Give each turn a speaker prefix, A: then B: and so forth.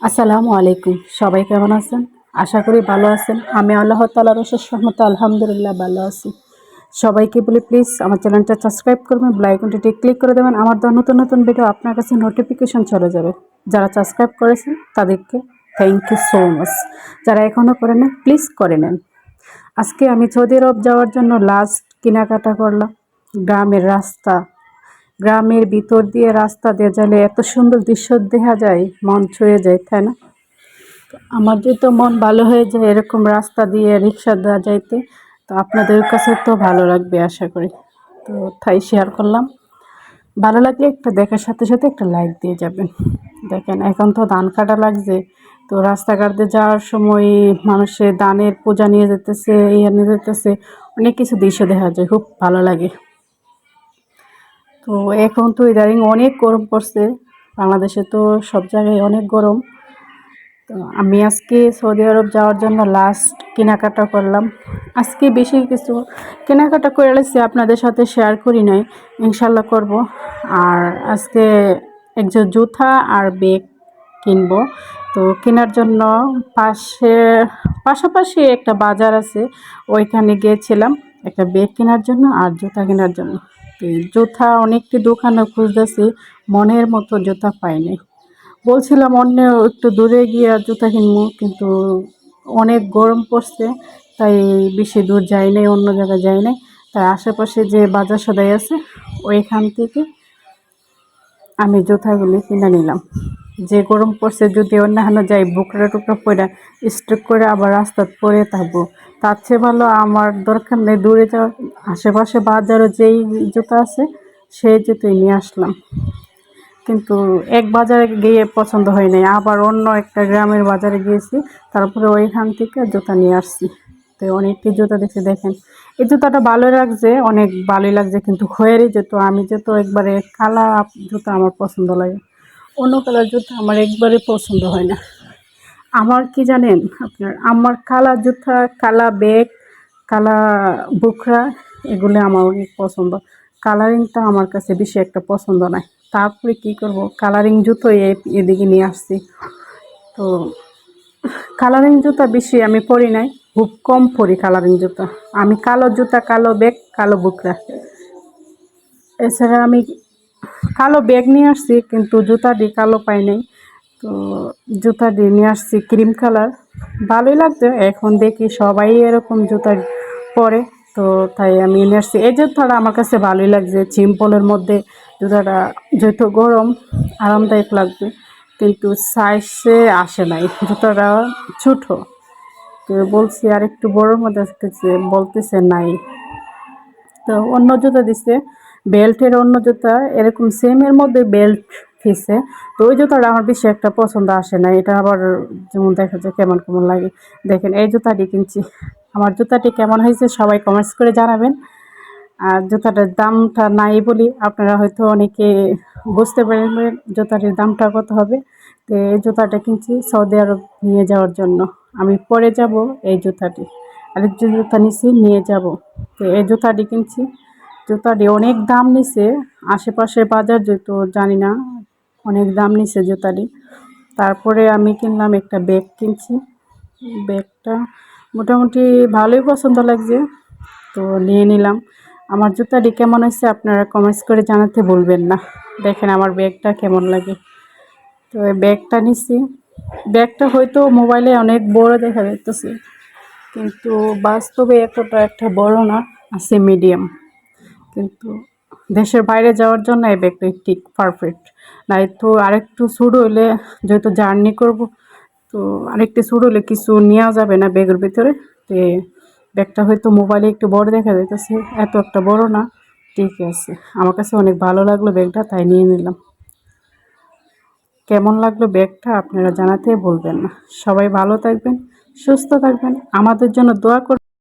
A: আসসালামু আলাইকুম। সবাই কেমন আছেন? আশা করি ভালো আছেন। আমি আল্লাহ তাআলার অশেষ রহমতে আলহামদুলিল্লাহ ভালো আছি। সবাইকে বলি প্লিজ আমার চ্যানেলটা সাবস্ক্রাইব করবেন, বেল আইকনটিতে ক্লিক করে দেবেন। আমার দেওয়া নতুন নতুন ভিডিও আপনার কাছে নোটিফিকেশন চলে যাবে। যারা সাবস্ক্রাইব করেছেন তাদেরকে থ্যাংক ইউ সো মাচ। যারা এখনও করে নেন প্লিজ করে নেন। আজকে আমি সৌদি আরব যাওয়ার জন্য লাস্ট কেনাকাটা করলাম। গ্রামের রাস্তা, গ্রামের ভিতর দিয়ে রাস্তা দিয়ে গেলে এত সুন্দর দৃশ্য দেখা যায়, মন ছুঁয়ে যায়, তাই না? আমার যেহেতু মন ভালো হয়ে যায় এরকম রাস্তা দিয়ে রিক্সা দেওয়া যাইতে, তো আপনাদের কাছে তো ভালো লাগবে আশা করি। তো তাই শেয়ার করলাম। ভালো লাগলে একটা দেখার সাথে সাথে একটা লাইক দিয়ে যাবেন। দেখেন এখন তো ধান কাটা লাগছে, তো রাস্তাঘাট দিয়ে যাওয়ার সময় মানুষের ধানের পূজা নিয়ে যেতেছে, ইয়ে নিয়ে যেতেছে, অনেক কিছু দৃশ্য দেখা যায়, খুব ভালো লাগে। তো এখন তো ইদানিং অনেক গরম পড়ছে, বাংলাদেশে তো সব জায়গায় অনেক গরম। তো আমি আজকে সৌদি আরব যাওয়ার জন্য লাস্ট কেনাকাটা করলাম। আজকে বেশি কিছু কেনাকাটা করে এসেছি, আপনাদের সাথে শেয়ার করি নাই, ইনশাল্লাহ করব। আর আজকে একজন জুতা আর ব্যাগ কিনবো। তো কেনার জন্য পাশাপাশি একটা বাজার আছে, ওইখানে গিয়েছিলাম একটা ব্যাগ কেনার জন্য আর জুতা কেনার জন্য। তো জুতা অনেকটি দোকানে খুঁজতেছি, মনের মতো জুতা পাইনি। বলছিলাম অন্য একটু দূরে গিয়ে জুতা কিনবো, কিন্তু অনেক গরম পড়ছে, তাই বেশি দূর যাই নাই, অন্য জায়গায় যাই নাই। তাই আশেপাশে যে বাজার সদাই আছে ওইখান থেকে আমি জুতাগুলি কিনে নিলাম। যে গরম পড়ছে, যদি অন্যান্য যাই বুকরা টুকরা পরে স্ট্রিক করে আবার রাস্তা পরে থাকবো, তার চেয়ে ভালো আমার দরকার নেই দূরে যাওয়ার। আশেপাশে বাজারও যেই জুতা আছে সেই জুতোই নিয়ে আসলাম। কিন্তু এক বাজারে গিয়ে পছন্দ হয় নাই, আবার অন্য একটা গ্রামের বাজারে গিয়েছি, তারপরে ওইখান থেকে জুতা নিয়ে আসছি। তো অনেকটি জুতা দেখছি, দেখেন এই জুতাটা ভালো লাগছে, অনেক ভালোই লাগছে, কিন্তু খয়েরি জুতো। আমি যেহেতু একবারে কালা জুতা আমার পছন্দ লাগে, অন্য কালার জুতা আমার একবারে পছন্দ হয় না। আমার কি জানেন আপনার, আমার কালা জুতা, কালা ব্যাগ, কালা বুকরা, এগুলো আমার অনেক পছন্দ। কালারিংটা আমার কাছে বেশি একটা পছন্দ নয়। তারপরে কি করব, কালারিং জুতো এদিকে নিয়ে আসছি। তো কালারিং জুতা বেশি আমি পরি নাই, খুব কম পরি কালারিং জুতা। আমি কালো জুতা, কালো ব্যাগ, কালো বুকরা, এছাড়া আমি কালো ব্যাগ নিয়ে আসছি, কিন্তু জুতাটি কালো পাই নাই। তো জুতাটি নিয়ে আসছি ক্রিম কালার, ভালোই লাগছে। এখন দেখি সবাই এরকম জুতা পরে, তো তাই আমি নিয়ে আসছি। এই জুতাটা আমার কাছে ভালোই লাগছে, সিম্পলের মধ্যে জুতাটা যেহেতু গরম আরামদায়ক লাগবে, কিন্তু সাইজে আসে নাই, জুতাটা ছোটো। তো বলছি আর একটু বড়োর মধ্যে আসতেছে, বলতেছে নাই। তো অন্য জুতা দিচ্ছে, বেল্টের অন্য জুতা এরকম সেমের মধ্যে বেল্ট দিচ্ছে। তো ওই জুতাটা আমার বেশি একটা পছন্দ আসে না, এটা আবার যেমন দেখা যায় কেমন কেমন লাগে। দেখেন এই জুতাটি কিনছি, আমার জুতাটি কেমন হয়েছে সবাই কমেন্টস করে জানাবেন। আর জুতাটার দামটা নাই বলি আপনারা হয়তো অনেকে বুঝতে পারবেন জুতাটির দামটা কত হবে। তো এই জুতাটা কিনছি সৌদি আরব নিয়ে যাওয়ার জন্য, আমি পরে যাব এই জুতাটি। আরেকটি জুতা নিছি নিয়ে যাব। তো এই জুতাটি কিনছি, জুতাটি অনেক দাম নিছে, আশেপাশে বাজার যেহেতু জানি না, অনেক দাম নিছে জুতাটি। তারপরে আমি কিনলাম একটা ব্যাগ কিনছি, ব্যাগটা মোটামুটি ভালোই পছন্দ লাগছে, তো নিয়ে নিলাম। আমার জুতাটি কেমন হয়েছে আপনারা কমেন্টস করে জানাতে ভুলবেন না। দেখেন আমার ব্যাগটা কেমন লাগে। তো এই ব্যাগটা নিছি, ব্যাগটা হয়তো মোবাইলে অনেক বড় দেখা যাইতেছে, কিন্তু বাস্তবে এতটা একটা বড় না, আছে মিডিয়াম। কিন্তু দেশের বাইরে যাওয়ার জন্য এই ব্যাগটা ঠিক পারফেক্ট। নাই তো আরেকটু ছোটো হইলে, যেহেতু জার্নি করব, তো আরেকটু ছোটো হলে কিছু নেওয়া যাবে না ব্যাগের ভিতরে। তো ব্যাগটা হয়তো মোবাইলে একটু বড় দেখা যাইতেছে, এত একটা বড় না, ঠিক আছে। আমার কাছে অনেক ভালো লাগলো ব্যাগটা, তাই নিয়ে নিলাম। কেমন লাগলো ব্যাগটা আপনারা জানাতে ভুলবেন না। সবাই ভালো থাকবেন, সুস্থ থাকবেন, আমাদের জন্য দোয়া করবেন।